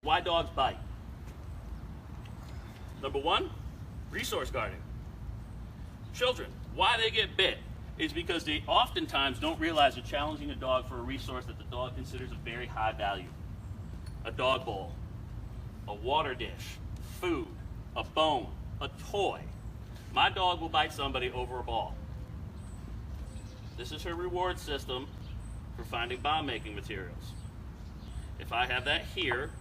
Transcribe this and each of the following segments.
Why dogs bite? Number one, resource guarding. Children, why they get bit is because they oftentimes don't realize they're challenging a dog for a resource that the dog considers a very high value. A dog bowl, a water dish, food, a bone, a toy. My dog will bite somebody over a ball. This is her reward system for finding bomb making materials. If I have that here,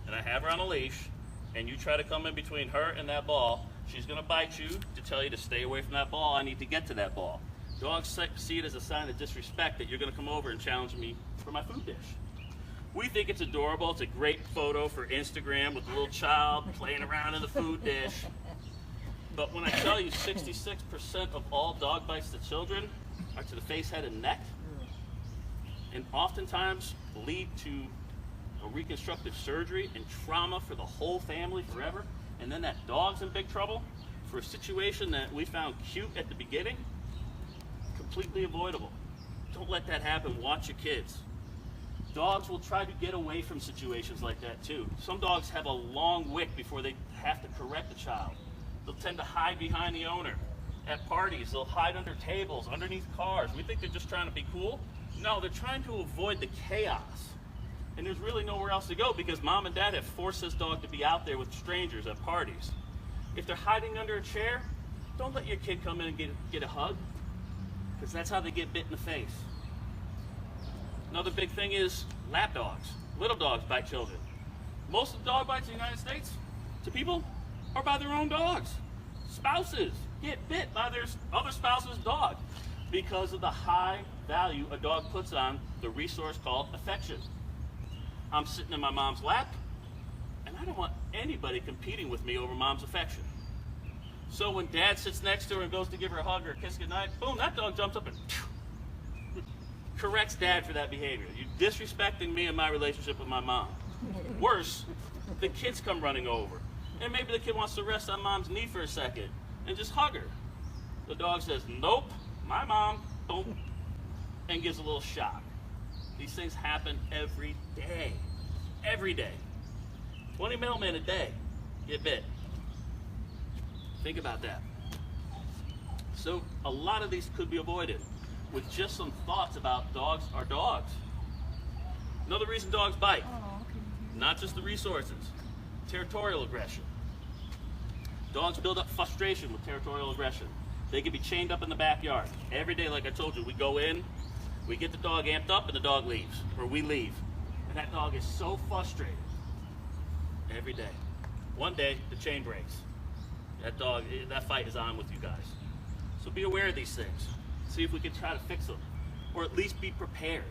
and I have her on a leash, and you try to come in between her and that ball, she's going to bite you to tell you to stay away from that ball. I need to get to that ball. Dogs see it as a sign of disrespect that you're going to come over and challenge me for my food dish. We think it's adorable. It's a great photo for Instagram with a little child playing around in the food dish. But when I tell you 66% of all dog bites to children are to the face, head, and neck, and oftentimes lead to a reconstructive surgery and trauma for the whole family forever, and then that dog's in big trouble for a situation that we found cute at the beginning, completely avoidable. Don't let that happen. Watch your kids. Dogs will try to get away from situations like that too. Some dogs have a long wick before they have to correct the child. They'll tend to hide behind the owner. At parties, they'll hide under tables, underneath cars. We think they're just trying to be cool. No, they're trying to avoid the chaos. And there's really nowhere else to go because mom and dad have forced this dog to be out there with strangers at parties. If they're hiding under a chair, don't let your kid come in and get a hug, because that's how they get bit in the face. Another big thing is lap dogs. Little dogs bite children. Most of the dog bites in the United States to people are by their own dogs. Spouses get bit by their other spouse's dog because of the high value a dog puts on the resource called affection. I'm sitting in my mom's lap, and I don't want anybody competing with me over mom's affection. So when dad sits next to her and goes to give her a hug or a kiss goodnight, boom, that dog jumps up and corrects dad for that behavior. You're disrespecting me and my relationship with my mom. Worse, the kids come running over, and maybe the kid wants to rest on mom's knee for a second and just hug her. The dog says, nope, my mom, boom, and gives a little shock. These things happen every day. Every day. 20 mailmen a day get bit. Think about that. So a lot of these could be avoided with just some thoughts about dogs are dogs. Another reason dogs bite, not just the resources, territorial aggression. Dogs build up frustration with territorial aggression. They can be chained up in the backyard. Every day, like I told you, we go in, we get the dog amped up, and the dog leaves, or we leave. And that dog is so frustrated every day. One day, the chain breaks. That fight is on with you guys. So be aware of these things. See if we can try to fix them, or at least be prepared.